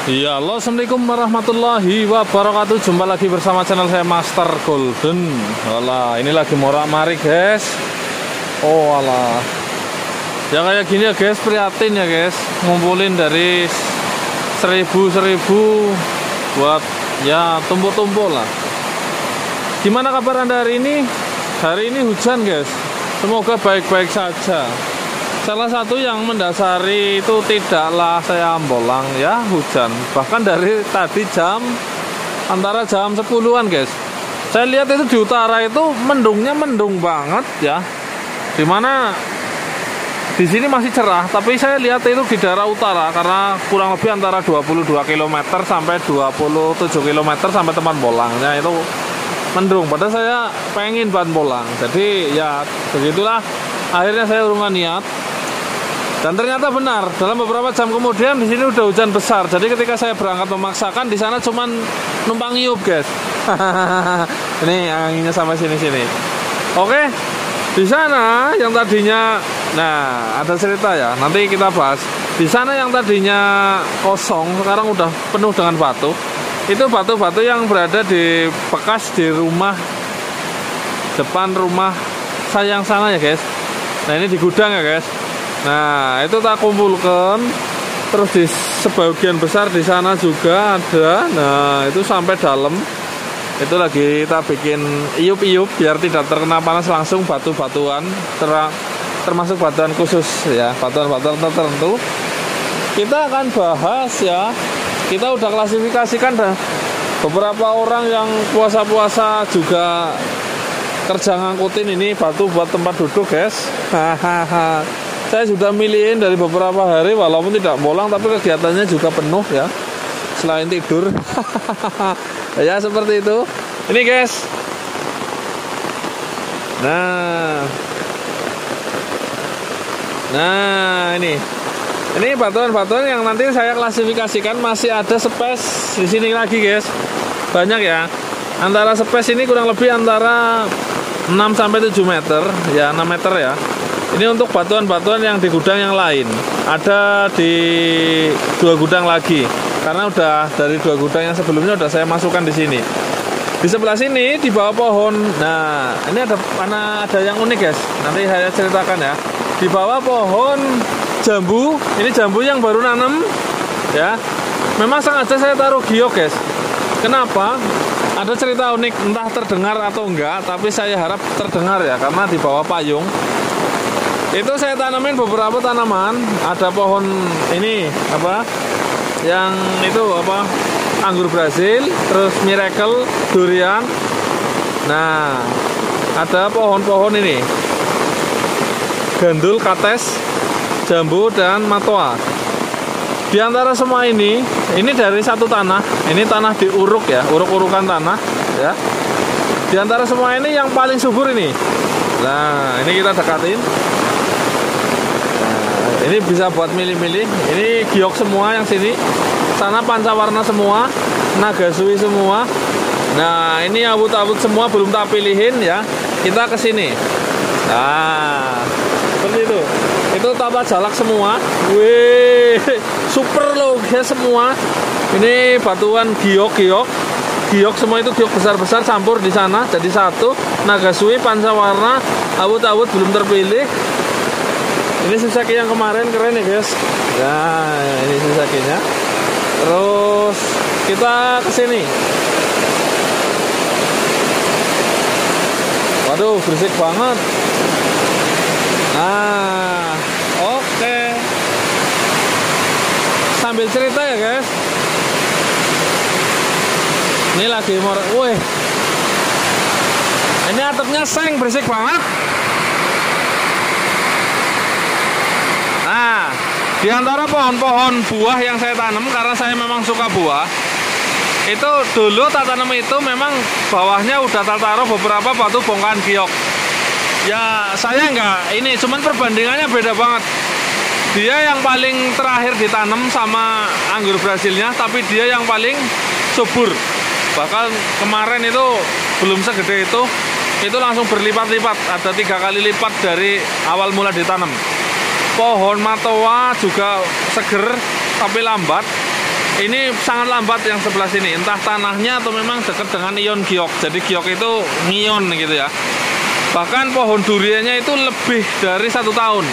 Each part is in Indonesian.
Iya, halo, assalamualaikum warahmatullahi wabarakatuh. Jumpa lagi bersama channel saya Master Golden. Walah, ini lagi morak-marik guys. Oh alah, ya kayak gini ya guys, prihatin ya guys. Ngumpulin dari 1000 buat ya tumpuk-tumpuk lah. Gimana kabar Anda hari ini? Hari ini hujan guys. Semoga baik-baik saja. Salah satu yang mendasari itu tidaklah saya ambolang ya, hujan. Bahkan dari tadi antara jam 10-an guys. Saya lihat itu di utara itu mendungnya mendung banget ya. Dimana di sini masih cerah, tapi saya lihat itu di daerah utara karena kurang lebih antara 22 km sampai 27 km sampai tempat bolangnya itu mendung. Padahal saya pengen ban bolang. Jadi ya begitulah. Akhirnya saya urungan niat. Dan ternyata benar, dalam beberapa jam kemudian di sini udah hujan besar. Jadi ketika saya berangkat memaksakan, di sana cuman numpang ngiup, guys. Ini anginnya sampai sini-sini. Oke, di sana yang tadinya, nah ada cerita ya. Nanti kita bahas. Di sana yang tadinya kosong, sekarang udah penuh dengan batu. Itu batu-batu yang berada di bekas di rumah depan rumah saya yang sana ya, guys. Nah ini di gudang ya, guys. Nah itu tak kumpulkan, terus di sebagian besar di sana juga ada. Nah itu sampai dalam. Itu lagi kita bikin iup-iup biar tidak terkena panas langsung batu-batuan, termasuk batuan khusus ya, batuan-batuan tertentu. Kita akan bahas ya. Kita udah klasifikasikan dah. Beberapa orang yang puasa-puasa juga kerja ngangkutin ini batu buat tempat duduk guys. Hahaha. Saya sudah milihin dari beberapa hari walaupun tidak bolang tapi kegiatannya juga penuh ya. Selain tidur. Ya seperti itu. Ini guys. Nah ini. Ini batuan-batuan yang nanti saya klasifikasikan masih ada space di sini lagi guys. Banyak ya. Antara space ini kurang lebih antara 6 sampai 7 meter ya, 6 meter ya. Ini untuk batuan-batuan yang di gudang yang lain. Ada di 2 gudang lagi. Karena udah dari 2 gudang yang sebelumnya udah saya masukkan di sini. Di sebelah sini di bawah pohon. Nah, ini ada yang unik guys. Nanti saya ceritakan ya. Di bawah pohon jambu. Ini jambu yang baru nanam ya. Memang sengaja saya taruh giok guys. Kenapa? Ada cerita unik, entah terdengar atau enggak, tapi saya harap terdengar ya, karena di bawah payung itu saya tanamin beberapa tanaman. Ada pohon ini apa? Yang itu apa? Anggur Brazil, terus miracle, durian. Nah, ada pohon-pohon ini. Gandul, kates, jambu dan matoa. Di antara semua ini dari satu tanah. Ini tanah diuruk ya, uruk-urukan tanah ya. Di antara semua ini yang paling subur ini. Nah, ini kita dekatin. Nah, ini bisa buat milih-milih. Ini giok semua yang sini. Sana pancawarna semua, nagasui semua. Nah, ini awut-awut semua belum tak pilihin ya. Kita ke sini. Nah, seperti itu. Itu tapa jalak semua. Wih, super loh guys semua. Ini batuan giok semua, itu giok besar-besar campur di sana jadi satu. Nagasui, pancawarna, awut-awut belum terpilih. Ini susaki yang kemarin keren ya guys. Nah, ini susakinya. Terus kita ke sini. Waduh, berisik banget. Nah, oke. Sambil cerita ya guys. Ini lagi wih. Ini atapnya seng, berisik banget. Nah, di antara pohon-pohon buah yang saya tanam, karena saya memang suka buah, itu dulu tak tanam itu memang bawahnya udah tak taruh beberapa batu bongkahan giok. Ya saya enggak, ini cuman perbandingannya beda banget. Dia yang paling terakhir ditanam sama anggur Brazilnya, tapi dia yang paling subur. Bahkan kemarin itu belum segede itu langsung berlipat-lipat, ada 3 kali lipat dari awal mula ditanam. Pohon matoa juga seger tapi lambat. ini sangat lambat yang sebelah sini, entah tanahnya atau memang dekat dengan ion giok. Jadi giok itu ngion gitu ya. Bahkan pohon duriannya itu lebih dari 1 tahun.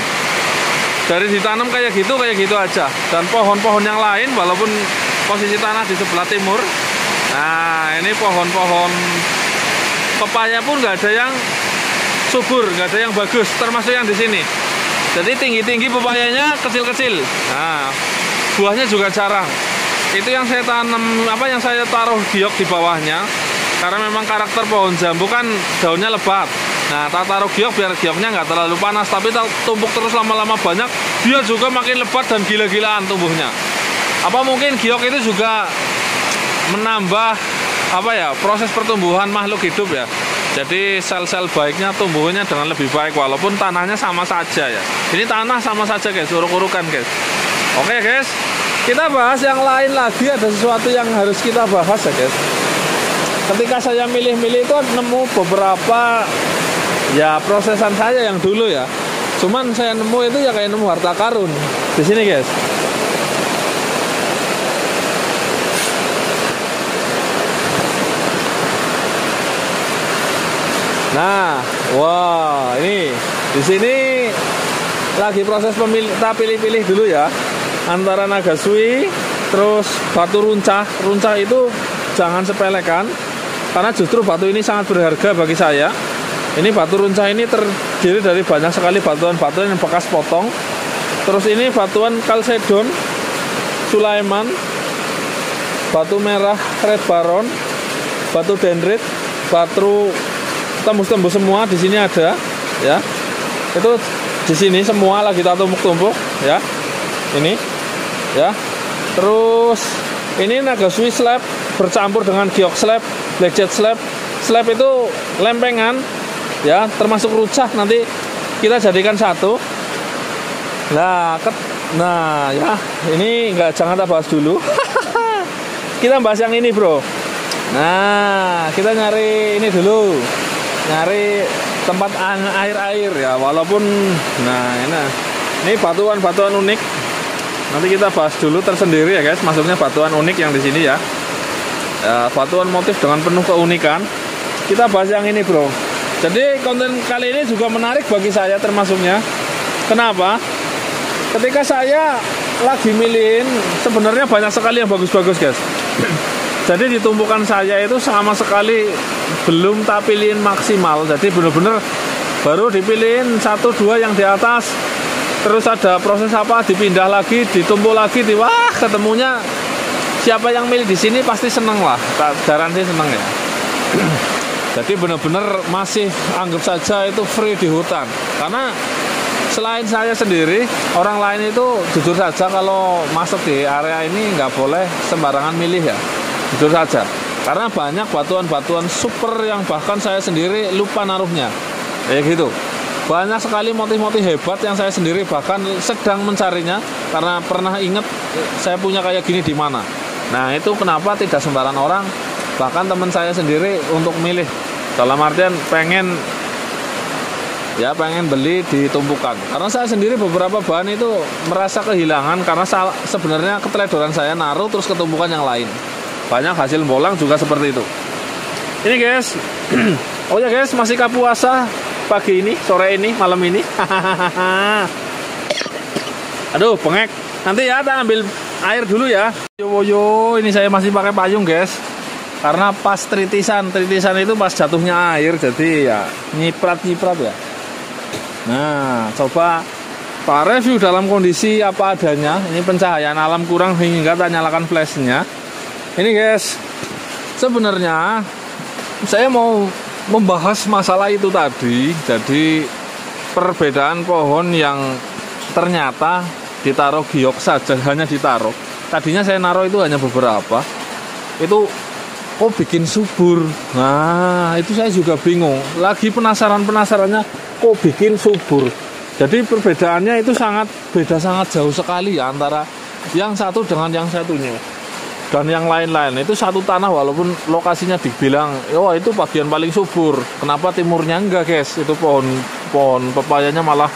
Dari ditanam kayak gitu aja. Dan pohon-pohon yang lain walaupun posisi tanah di sebelah timur, nah ini pohon-pohon pepaya pun nggak ada yang subur, nggak ada yang bagus, termasuk yang di sini. Jadi tinggi-tinggi pepayanya kecil-kecil. Nah, buahnya juga jarang. Itu yang saya tanam, yang saya taruh giok di bawahnya. Karena memang karakter pohon jambu kan daunnya lebat. Nah, tak taruh giok biar gioknya nggak terlalu panas, tapi tumpuk terus lama-lama banyak, dia juga makin lebat dan gila-gilaan tumbuhnya. Apa mungkin giok itu juga menambah proses pertumbuhan makhluk hidup ya. Jadi sel-sel baiknya tumbuhnya dengan lebih baik walaupun tanahnya sama saja ya. Ini tanah sama saja guys, uruk-urukan guys. Oke guys, kita bahas yang lain lagi. Ada sesuatu yang harus kita bahas ya guys. Ketika saya milih-milih itu nemu beberapa ya prosesan saya yang dulu ya. Cuman saya nemu itu ya kayak nemu harta karun di sini guys. Nah, wah ini di sini lagi proses kita pilih-pilih dulu ya antara nagasui terus batu runcah. Runcah itu jangan sepelekan karena justru batu ini sangat berharga bagi saya. Ini batu runcah ini terdiri dari banyak sekali batuan-batuan yang bekas potong. Terus ini batuan kalsedon, Sulaiman, batu merah red baron, batu dendrit, batu tembus-tembus semua di sini ada ya. Itu di sini semua lagi kita tumpuk-tumpuk ya. Ini ya. Terus ini nagasui slab bercampur dengan giok slab, blackjet slab. Slab itu lempengan ya, termasuk runcah nanti kita jadikan satu. Nah ya, ini jangan kita bahas dulu. Kita bahas yang ini, Bro. Nah, kita nyari ini dulu. Nyari tempat air ya, walaupun ini batuan-batuan unik. Nanti kita bahas dulu tersendiri ya guys, maksudnya batuan unik yang di sini ya. Batuan motif dengan penuh keunikan. Kita bahas yang ini, Bro. Jadi konten kali ini juga menarik bagi saya termasuknya. Kenapa? Ketika saya lagi milihin, sebenarnya banyak sekali yang bagus-bagus guys. Jadi di tumpukan saya itu sama sekali belum tak pilihin maksimal. Jadi benar-benar baru dipilihin 1-2 yang di atas. Terus ada proses dipindah lagi, ditumpuk lagi, wah ketemunya siapa yang milih di sini pasti seneng lah. Garansi seneng ya. Jadi benar-benar masih anggap saja itu free di hutan. Karena selain saya sendiri, orang lain itu jujur saja kalau masuk di area ini nggak boleh sembarangan milih ya. Jujur saja, karena banyak batuan-batuan super yang bahkan saya sendiri lupa naruhnya. Kayak gitu. Banyak sekali motif-motif hebat yang saya sendiri bahkan sedang mencarinya karena pernah ingat saya punya kayak gini di mana. Nah, itu kenapa tidak sembarang orang, bahkan teman saya sendiri untuk milih. Dalam artian pengen beli di tumpukan. Karena saya sendiri beberapa bahan itu merasa kehilangan karena sebenarnya keteledoran saya naruh terus ke tumpukan yang lain. Banyak hasil bolang juga seperti itu. Ini guys. Oh ya guys, masih puasa pagi ini, sore ini, malam ini. Aduh, pengek. Nanti ya kita ambil air dulu ya. Yo, ini saya masih pakai payung guys. Karena pas tritisan itu pas jatuhnya air, jadi ya nyiprat ya. Nah, coba Pak review dalam kondisi apa adanya. Ini pencahayaan alam kurang hingga tak nyalakan flashnya. Ini guys, sebenarnya saya mau membahas masalah itu tadi. Jadi perbedaan pohon yang ternyata ditaruh giok saja, hanya ditaruh. Tadinya saya naruh itu hanya beberapa. Itu bikin subur. Nah, itu saya juga bingung. Lagi penasarannya kok bikin subur. Jadi perbedaannya itu sangat jauh sekali ya antara yang satu dengan yang satunya. Dan yang lain-lain itu satu tanah walaupun lokasinya dibilang itu bagian paling subur. Kenapa timurnya enggak guys? Itu pohon pepayanya malah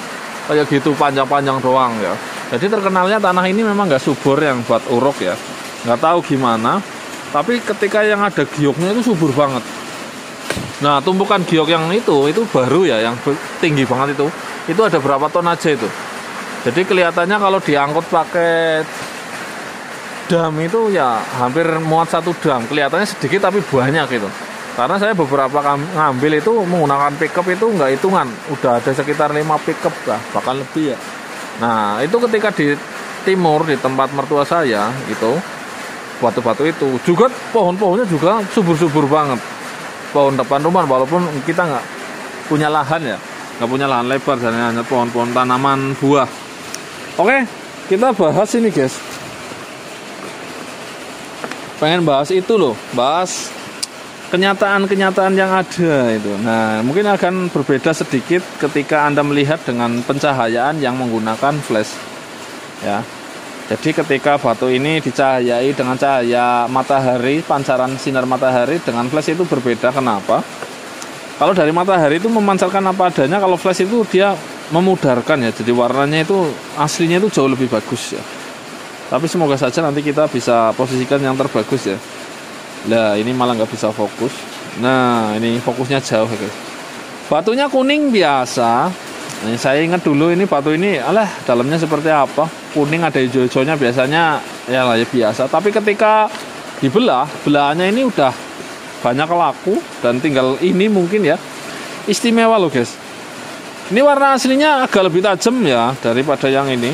kayak gitu panjang-panjang doang ya. Jadi terkenalnya tanah ini memang enggak subur yang buat uruk ya. nggak tahu gimana, tapi ketika yang ada gioknya itu subur banget. Nah, tumpukan giok yang itu baru ya, yang tinggi banget itu ada berapa ton aja itu. Jadi kelihatannya kalau diangkut pakai dam itu ya hampir muat satu dam. Kelihatannya sedikit tapi banyak gitu. Karena saya beberapa ngambil itu menggunakan pickup itu nggak hitungan, udah ada sekitar 5 pickup lah, bahkan lebih ya. Nah, itu ketika di timur di tempat mertua saya itu batu-batu itu juga pohon-pohonnya juga subur-subur banget. Pohon depan rumah walaupun kita nggak punya lahan ya, nggak punya lahan lebar dan hanya pohon-pohon tanaman buah. Oke, kita bahas ini guys. Pengen bahas itu loh, bahas kenyataan-kenyataan yang ada itu. Nah, mungkin akan berbeda sedikit ketika Anda melihat dengan pencahayaan yang menggunakan flash ya. Jadi ketika batu ini dicahayai dengan cahaya matahari, pancaran sinar matahari, dengan flash itu berbeda. Kenapa? Kalau dari matahari itu memancarkan apa adanya, kalau flash itu dia memudarkan ya. Jadi warnanya itu aslinya itu jauh lebih bagus ya. Tapi semoga saja nanti kita bisa posisikan yang terbagus ya. Nah, ini malah nggak bisa fokus. Nah, ini fokusnya jauh ya guys. Batunya kuning biasa. Nah, saya ingat dulu ini batu ini, alah dalamnya seperti apa? Kuning ada hijau-hijaunya biasanya ya lah ya biasa. Tapi ketika dibelah, belahannya ini udah banyak laku dan tinggal ini mungkin ya istimewa loh guys. Ini warna aslinya agak lebih tajam ya daripada yang ini.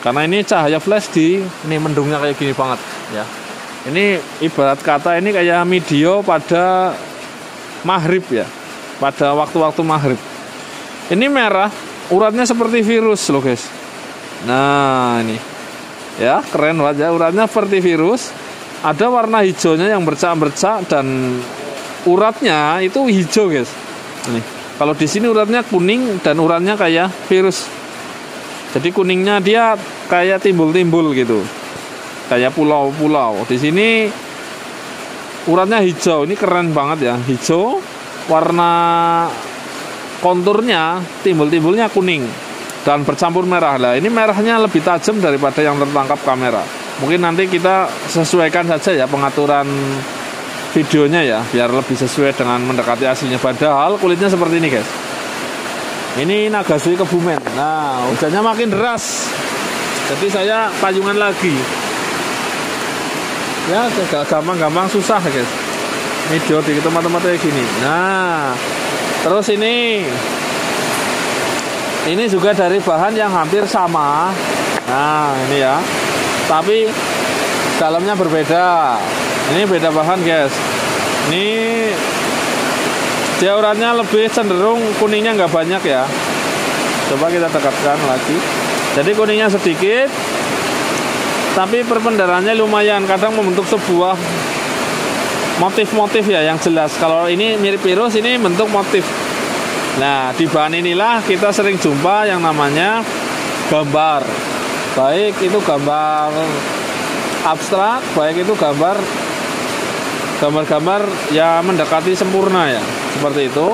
Karena ini cahaya flash di ini mendungnya kayak gini banget ya. Ini ibarat kata ini kayak medio pada maghrib ya, pada waktu-waktu maghrib. Ini merah, uratnya seperti virus loh guys. Nah ini, ya keren banget ya, uratnya seperti virus. Ada warna hijaunya yang bercak-bercak dan uratnya itu hijau guys. Ini, kalau di sini uratnya kuning dan uratnya kayak virus. Jadi kuningnya dia kayak timbul-timbul gitu. Kayak pulau-pulau. Di sini uratnya hijau. Ini keren banget ya. Hijau, warna konturnya timbul-timbulnya kuning dan bercampur merah. Lah, ini merahnya lebih tajam daripada yang tertangkap kamera. Mungkin nanti kita sesuaikan saja ya pengaturan videonya ya, biar lebih sesuai dengan mendekati aslinya. Padahal kulitnya seperti ini guys. Ini Nagasui Kebumen. Nah, hujannya makin deras. Jadi saya payungan lagi. Ya, gampang-gampang susah guys. Video di tempat-tempat kayak gini. Nah, terus ini juga dari bahan yang hampir sama. Nah, ini ya. Tapi dalamnya berbeda. Ini beda bahan guys. Ini dia uratnya lebih cenderung kuningnya nggak banyak ya. Coba kita dekatkan lagi. Jadi kuningnya sedikit, tapi perpendarannya lumayan. Kadang membentuk sebuah motif-motif ya yang jelas. Kalau ini mirip virus, ini bentuk motif. Nah, di bahan inilah kita sering jumpa yang namanya gambar. Baik itu gambar abstrak, baik itu gambar yang mendekati sempurna ya. Seperti itu.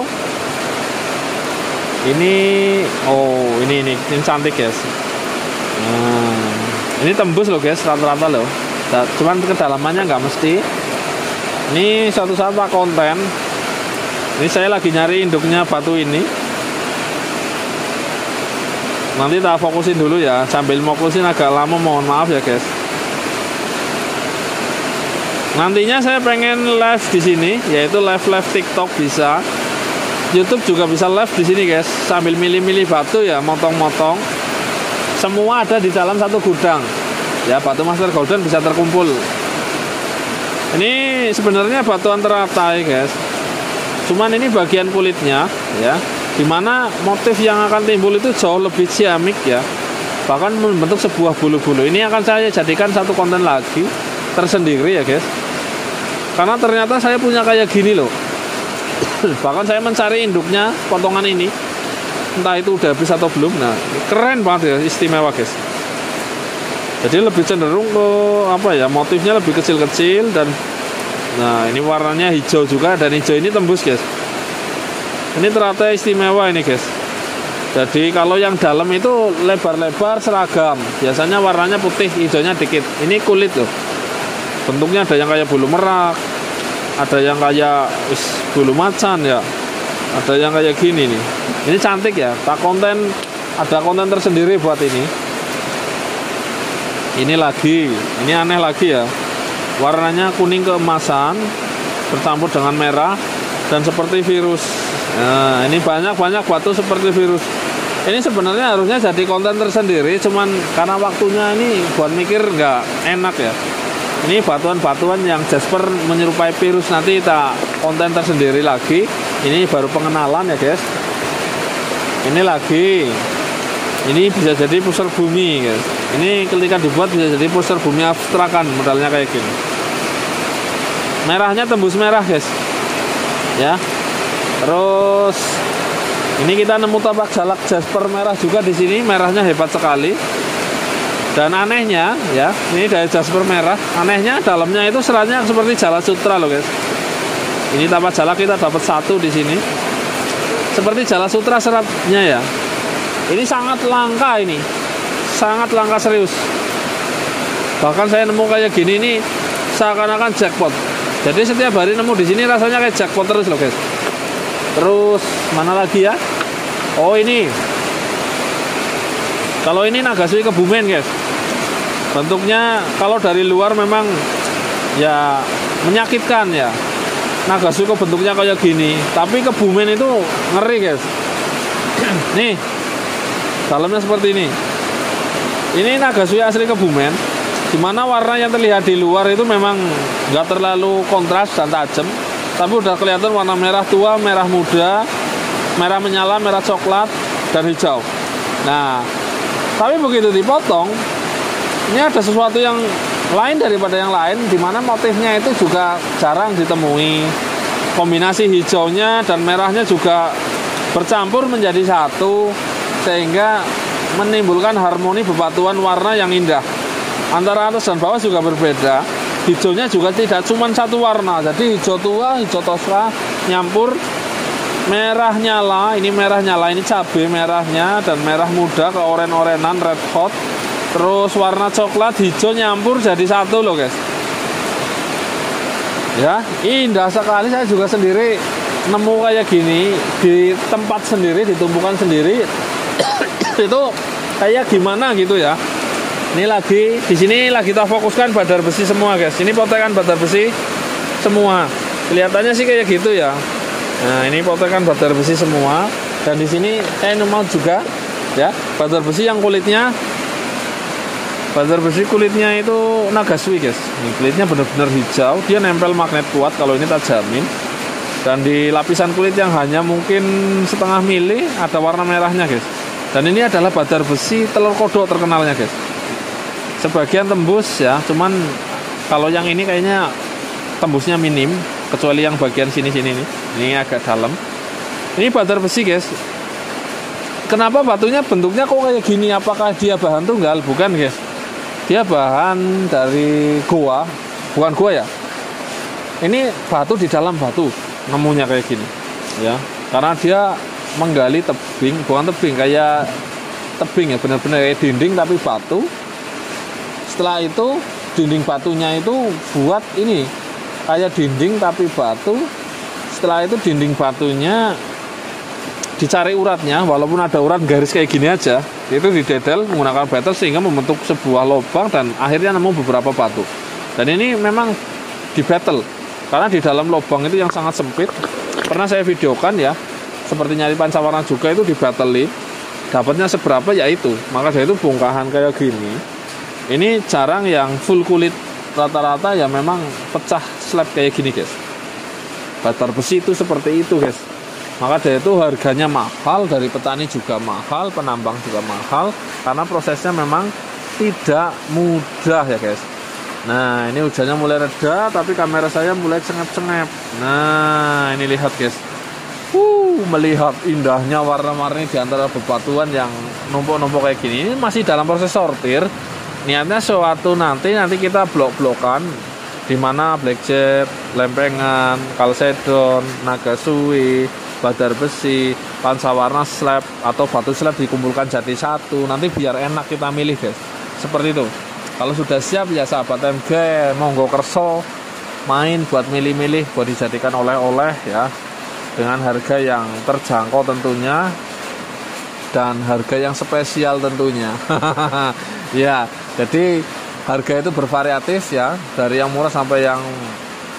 Ini cantik guys. Nah, ini tembus loh guys, rata-rata loh. Cuman kedalamannya nggak mesti. Ini suatu saat pak konten. Ini saya lagi nyari induknya batu ini. Nanti tak fokusin dulu ya. Sambil fokusin agak lama, mohon maaf ya guys. Nantinya saya pengen live di sini, yaitu live TikTok bisa. YouTube juga bisa live di sini guys. Sambil milih-milih batu ya, motong-motong. Semua ada di dalam satu gudang. Ya, batu Master Golden bisa terkumpul. Ini sebenarnya batu teratai guys. Cuman ini bagian kulitnya ya, dimana motif yang akan timbul itu jauh lebih ciamik ya. Bahkan membentuk sebuah bulu-bulu. Ini akan saya jadikan satu konten lagi tersendiri ya guys. Karena ternyata saya punya kayak gini loh. Bahkan saya mencari induknya potongan ini. Entah itu udah habis atau belum. Nah, keren banget ya, istimewa guys. Jadi lebih cenderung ke apa ya, motifnya lebih kecil-kecil dan nah ini warnanya hijau juga, dan hijau ini tembus guys. Ini ternyata istimewa ini guys. Jadi kalau yang dalam itu lebar-lebar seragam, biasanya warnanya putih, hijaunya dikit. Ini kulit loh. bentuknya ada yang kayak bulu merak, ada yang kayak bulu macan ya, ada yang kayak gini nih. Ini cantik ya, ada konten tersendiri buat ini. Ini aneh lagi ya, warnanya kuning keemasan bercampur dengan merah dan seperti virus. Nah, ini banyak batu seperti virus. Ini sebenarnya harusnya jadi konten tersendiri, cuman karena waktunya ini buat mikir nggak enak ya. Ini batuan-batuan yang jasper menyerupai virus, nanti kita konten tersendiri lagi. Ini baru pengenalan ya guys. Ini bisa jadi pusar bumi guys. Ini ketika dibuat bisa jadi pusar bumi abstrakan, modelnya kayak gini. Merahnya tembus merah guys ya. Terus ini kita nemu tapak jalak jasper merah juga di sini, merahnya hebat sekali. Dan anehnya ya, ini dari jasper merah, anehnya dalamnya itu seratnya seperti jala sutra loh guys. Ini tapak jalak kita dapat satu di sini, seperti jala sutra seratnya ya. Ini sangat langka, ini sangat langka serius. Bahkan saya nemu kayak gini ini seakan-akan jackpot. Jadi setiap hari nemu di sini rasanya kayak jackpot terus loh guys. Terus mana lagi ya? Oh ini, kalau ini Nagasui Kebumen guys. Bentuknya kalau dari luar memang ya menyakitkan ya. Nagasui kok bentuknya kayak gini, tapi Kebumen itu ngeri guys. Nih, dalamnya seperti ini. Ini Nagasui asli Kebumen, dimana warna yang terlihat di luar itu memang nggak terlalu kontras dan tajam, tapi udah kelihatan warna merah tua, merah muda, merah menyala, merah coklat, dan hijau. Nah, tapi begitu dipotong, ini ada sesuatu yang lain daripada yang lain, dimana motifnya itu juga jarang ditemui. Kombinasi hijaunya dan merahnya juga bercampur menjadi satu, sehingga menimbulkan harmoni bebatuan warna yang indah. Antara atas dan bawah juga berbeda. Hijaunya juga tidak cuma satu warna, jadi hijau tua, hijau tosca nyampur, merah nyala, ini cabai merahnya, dan merah muda ke oren-orenan, red hot. Terus warna coklat hijau nyampur jadi satu loh guys. Ya, indah sekali. Saya juga sendiri nemu kayak gini di tempat sendiri, ditumpukan sendiri. Itu kayak gimana gitu ya. Ini di sini lagi kita fokuskan badar besi semua guys. Ini potekan badar besi semua. Kelihatannya sih kayak gitu ya. Nah, ini potekan badar besi semua. Dan di sini saya nemu juga ya, badar besi yang kulitnya itu Nagasui guys. Ini kulitnya benar-benar hijau, dia nempel magnet kuat kalau ini tak jamin. Dan di lapisan kulit yang hanya mungkin setengah mili ada warna merahnya guys. Dan ini adalah badar besi telur kodok terkenalnya guys. Sebagian tembus ya, cuman kalau yang ini kayaknya tembusnya minim, kecuali yang bagian sini-sini nih. Ini agak dalam. Ini badar besi guys. Kenapa batunya bentuknya kok kayak gini? Apakah dia bahan tunggal? Bukan guys. Dia bahan dari goa, bukan goa ya. Ini batu di dalam batu, nemunya kayak gini, ya. Karena dia menggali tebing, bukan tebing, kayak tebing ya, benar-benar kayak dinding tapi batu. Setelah itu dinding batunya itu buat ini kayak dinding tapi batu. Setelah itu dinding batunya dicari uratnya, walaupun ada urat garis kayak gini aja, itu didedel menggunakan betel sehingga membentuk sebuah lubang dan akhirnya nemu beberapa batu. Dan ini memang di betel karena di dalam lubang itu yang sangat sempit. Pernah saya videokan ya, seperti nyari pancawarna juga itu dibatelin, dapatnya seberapa ya itu. Maka dari itu bongkahan kayak gini ini jarang yang full kulit, rata-rata ya memang pecah slab kayak gini guys. Badar besi itu seperti itu guys. Maka dari itu harganya mahal, dari petani juga mahal, penambang juga mahal, karena prosesnya memang tidak mudah ya guys. Nah, ini hujannya mulai reda, tapi kamera saya mulai cengep-cengep. Nah, ini lihat guys. Melihat indahnya warna-warni di antara bebatuan yang numpuk-numpuk kayak gini. Ini masih dalam proses sortir. Niatnya suatu nanti kita blok-blokan, di mana blackjack, lempengan, kalsedon, Nagasui, badar besi, pancawarna slab atau batu slab dikumpulkan jadi satu. Nanti biar enak kita milih guys. Seperti itu. Kalau sudah siap ya sahabat MG, monggo kerso main buat milih-milih buat dijadikan oleh-oleh ya, dengan harga yang terjangkau tentunya dan harga yang spesial tentunya. Ya, jadi harga itu bervariatif ya, dari yang murah sampai yang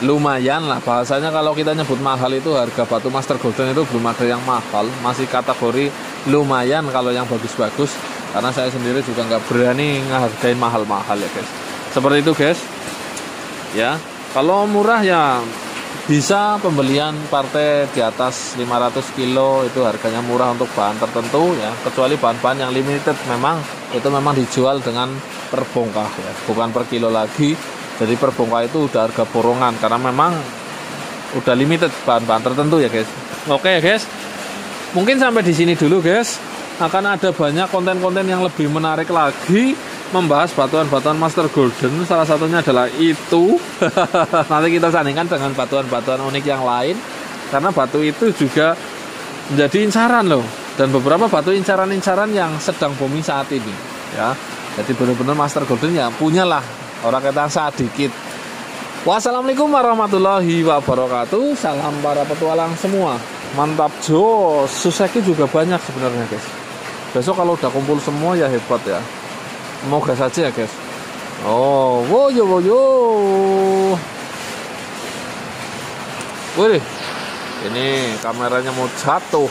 lumayan lah. Bahasanya kalau kita nyebut mahal itu harga batu Master Golden itu belum ada yang mahal, masih kategori lumayan kalau yang bagus-bagus. Karena saya sendiri juga nggak berani ngehargain mahal-mahal ya guys. Seperti itu guys. Ya, kalau murah ya bisa pembelian partai di atas 500 kilo itu harganya murah untuk bahan tertentu ya, kecuali bahan-bahan yang limited memang itu memang dijual dengan per bongkah ya, bukan per kilo lagi. Jadi per bongkah itu udah harga borongan karena memang udah limited bahan-bahan tertentu ya guys. Oke ya guys, mungkin sampai di sini dulu guys. Akan ada banyak konten-konten yang lebih menarik lagi membahas batuan-batuan Master Golden. Salah satunya adalah itu. Nanti kita sandingkan dengan batuan-batuan unik yang lain, karena batu itu juga menjadi incaran loh, dan beberapa batu incaran-incaran yang sedang booming saat ini ya. Jadi benar-benar Master Golden ya punyalah orang kata sedikit. Wassalamualaikum warahmatullahi wabarakatuh. Salam para petualang semua. Mantap jos. Suseki juga banyak sebenarnya guys. Besok kalau udah kumpul semua ya hebat ya. Semoga saja ya guys. Oh, woyo woyo. Wih, ini kameranya mau jatuh.